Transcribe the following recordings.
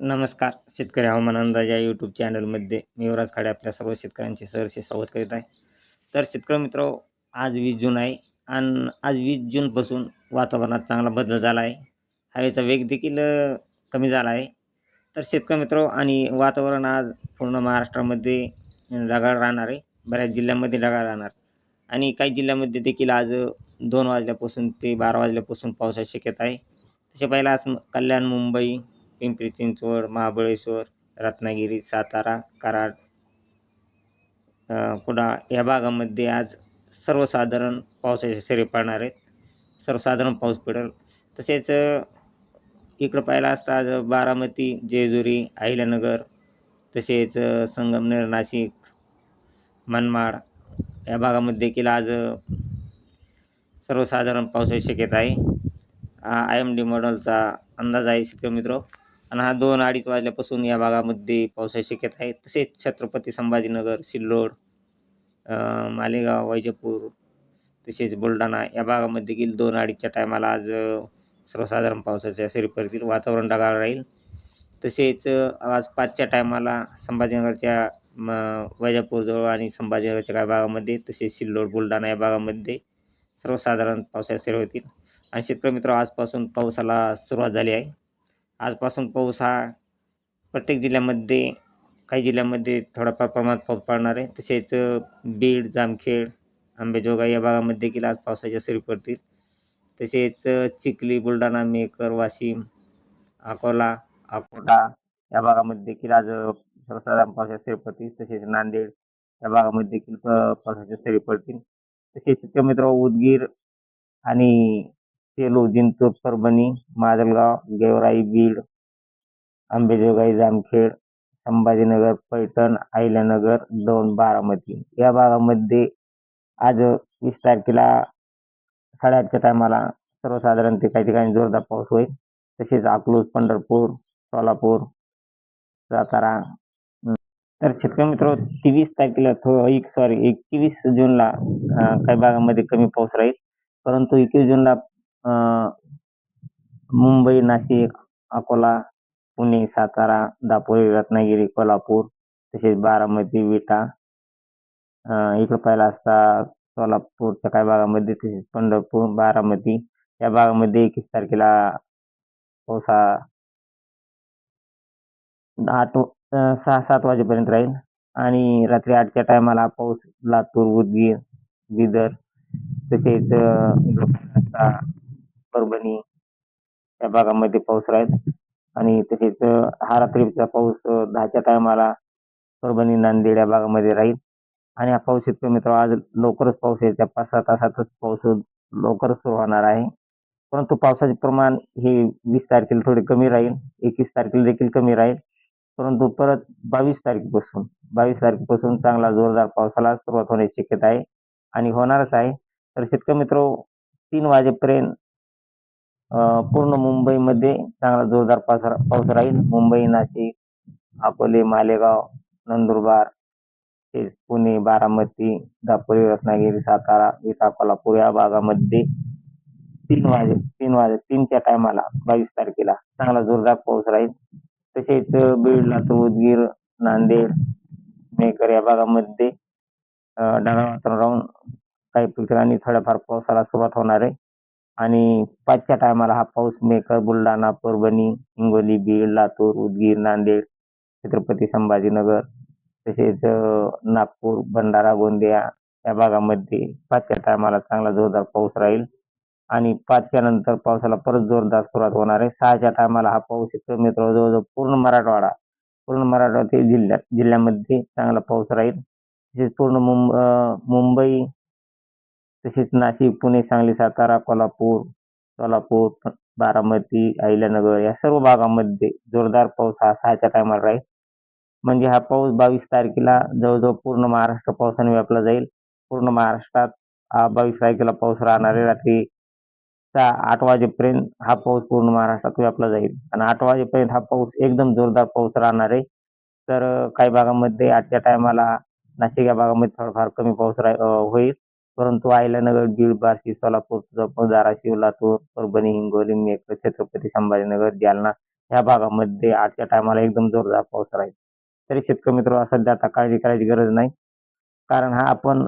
नमस्कार. शेतकरी हवामान अंदाज या यूट्यूब चॅनलमध्ये मी युवराज खाडे आपल्या सर्व शेतकऱ्यांचे सहर्ष स्वागत करीत आहे. तर शेतकरी मित्र, आज 20 जून आहे आणि आज 20 जूनपासून वातावरणात चांगला बदल झाला आहे. हवेचा वेग देखील कमी झाला आहे. तर शेतकरी मित्र, आणि वातावरण आज पूर्ण महाराष्ट्रामध्ये ढगाळ राहणार आहे. बऱ्याच जिल्ह्यांमध्ये ढगाळ राहणार आणि काही जिल्ह्यामध्ये देखील आज 2 वाजल्यापासून ते 12 वाजल्यापासून पावसाची शक्यता आहे. तसे पाहिलं आज कल्याण, मुंबई, पिंपरी चिंचवड, महाबळेश्वर, रत्नागिरी, सातारा, कराड, कुडाळ या भागामध्ये आज सर्वसाधारण पावसाचे सरी पडणार आहेत. सर्वसाधारण पाऊस पडेल. तसेच इकडं पाहिलं असता आज बारामती, जेजुरी, अहिल्यानगर, तसेच संगमनेर, नाशिक, मनमाड या भागामध्ये देखील आज सर्वसाधारण पावसाची शक्यता आहे. IMD मॉडेलचा अंदाज आहे शेतकरी मित्र. आणि हा 2-2:30 वाजल्यापासून या भागामध्ये पावसाची शक्यता आहे. तसेच छत्रपती संभाजीनगर, सिल्लोड, मालेगाव, वैजापूर, तसेच बुलढाणा या भागामध्ये देखील 2-2:30च्या टायमाला आज सर्वसाधारण पावसाच्या सरी पडतील. वातावरण ढगाळ राहील. तसेच आज 5च्या टायमाला संभाजीनगरच्या वैजापूरजवळ आणि संभाजीनगरच्या काही भागामध्ये, तसेच सिल्लोड, बुलढाणा या भागामध्ये सर्वसाधारण पावसाच्या सरी होतील. आणि शेतकरी मित्र, आजपासून पावसाला सुरुवात झाली आहे. आजपासून पाऊस हा प्रत्येक जिल्ह्यामध्ये, काही जिल्ह्यामध्ये थोड्याफार प्रमाणात पाऊस पडणार आहे. तसेच बीड, जामखेड, अंबेजोगाई या भागामध्ये देखील आज पावसाच्या सरी पडतील. तसेच चिखली, बुलढाणा, मेहकर, वाशिम, अकोला, अकोटा या भागामध्ये देखील आज सर्वसाधारण पावसाच्या सरी पडतील. तसेच नांदेड या भागामध्ये देखील पावसाच्या सरी पडतील. तसेच शेतकरी मित्र, उदगीर आणि सेलू, जिंतूर, परभणी, माजलगाव, गेवराई, बीड, अंबेजोगाई, जामखेड, संभाजीनगर, पैठण, अहिल्यानगर, दौंड, बारामती या भागामध्ये आज 20 तारखेला 8:30च्या टायमाला सर्वसाधारण ते काही ठिकाणी जोरदार पाऊस होईल. तसेच अकलूज, पंढरपूर, सोलापूर, सातारा. तर शेतकरी मित्र, 23 तारखेला 21 जूनला काही भागामध्ये कमी पाऊस राहील. परंतु 21 जूनला मुंबई, नाशिक, अकोला, पुणे, सातारा, दापोली, रत्नागिरी, कोल्हापूर, तसेच बारामती, विटा, इकडं पाहिलं असता सोलापूरच्या काही भागामध्ये, तसेच पंढरपूर, बारामती या भागामध्ये 21 तारखेला पाऊस हा 6-7 वाजेपर्यंत राहील. आणि रात्री 8च्या टायमाला पाऊस लातूर, उदगीर, बिदर, तसेच इकडं पाहिलं असता परभणी या भागामध्ये पाऊस राहील. आणि तसेच हा रात्रीचा पाऊस 10च्या टायमाला परभणी, नांदेड या भागामध्ये राहील. आणि हा पाऊस शेतकरी मित्र, आज लवकरच पाऊस येईल. त्या 5-6 तासातच पाऊस लवकरच सुरू होणार आहे. परंतु पावसाचे प्रमाण हे 20 तारखेला थोडे कमी राहील. 21 तारखेला देखील कमी राहील. परंतु परत 22 तारखेपासून चांगला जोरदार पावसाला सुरुवात होण्याची शक्यता आहे आणि होणारच आहे. तर शेतकरी मित्र, 3 वाजेपर्यंत पूर्ण मुंबईमध्ये चांगला जोरदार पाऊस राहील. मुंबई, नाशिक, अकोले, मालेगाव, नंदुरबार, पुणे, बारामती, दापोली, रत्नागिरी, सातारा, विटा, कोल्हापूर या भागामध्ये 3च्या टायमाला 22 तारखेला चांगला जोरदार पाऊस राहील. तसेच बीड, लातूर, उदगीर, नांदेड, मेहकर या भागामध्ये ढगाळ वातावरण राहून काही ठिकाणी थोड्याफार पावसाला सुरुवात होणार आहे. आणि 5च्या टायमाला हा पाऊस मेहकर, बुलढाणा, परभणी, हिंगोली, बीड, लातूर, उदगीर, नांदेड, छत्रपती संभाजीनगर, तसेच नागपूर, भंडारा, गोंदिया या भागामध्ये 5च्या टायमाला चांगला जोरदार पाऊस राहील. आणि 5च्या नंतर पावसाला परत जोरदार सुरुवात होणार आहे. 6च्या टायमाला हा पाऊस मित्र जवळजवळ पूर्ण मराठवाडा जिल्ह्यामध्ये चांगला पाऊस राहील. तसेच पूर्ण मुंबई, तसेच नाशिक, पुणे, सांगली, सातारा, कोल्हापूर, सोलापूर, बारामती, अहिल्यानगर या सर्व भागामध्ये जोरदार पाऊस हा 6च्या टायमाला राहील. म्हणजे हा पाऊस 22 तारखेला जवळजवळ पूर्ण महाराष्ट्र पावसाने व्यापला जाईल. पूर्ण महाराष्ट्रात हा 22 तारखेला पाऊस राहणार आहे. रात्री 8 वाजेपर्यंत हा पाऊस पूर्ण महाराष्ट्रात व्यापला जाईल आणि 8 वाजेपर्यंत हा पाऊस एकदम जोरदार पाऊस राहणार आहे. तर काही भागामध्ये 8च्या टायमाला नाशिक या भागामध्ये थोडाफार कमी पाऊस होईल. परंतु अहिल्यानगर, बीड, बार्शी, सोलापूर, तुळजापूर, धाराशिव, लातूर, परभणी, हिंगोली, मेहकर, छत्रपती संभाजीनगर, जालना ह्या भागामध्ये आजच्या टायमाला एकदम जोरदार पाऊस राहील. तरी शेतकरी मित्र सध्या आता काळजी करायची गरज नाही, कारण हा आपण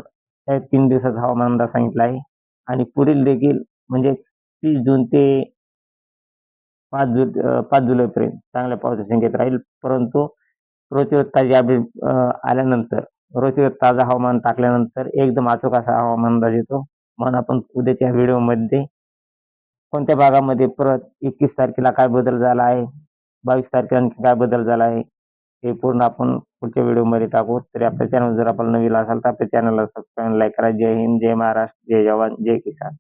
3 दिवसाचा हवामान अंदाज सांगितला आहे आणि पुढील देखील म्हणजेच 30 जून ते 5 जुलैपर्यंत चांगल्या पावसाचे संकेत राहील. परंतु रोजच्या ताजी अपडेट आल्यानंतर रोजच्या ताजा हवामान टाकल्यानंतर एकदम अचूक असा हवामान अंदाज येतो. म्हणून आपण उद्याच्या व्हिडिओमध्ये कोणत्या भागामध्ये परत 21 तारखेला काय बदल झाला आहे, 22 तारखेला आणखी काय बदल झाला आहे, हे पूर्ण आपण पुढच्या व्हिडिओमध्ये टाकू. तरी आपल्या चॅनल जर आपण नवीन असाल तर आपल्या चॅनलला सबस्क्राईब, लाईक करा. जय हिंद, जय महाराष्ट्र, जय जवान, जय किसान.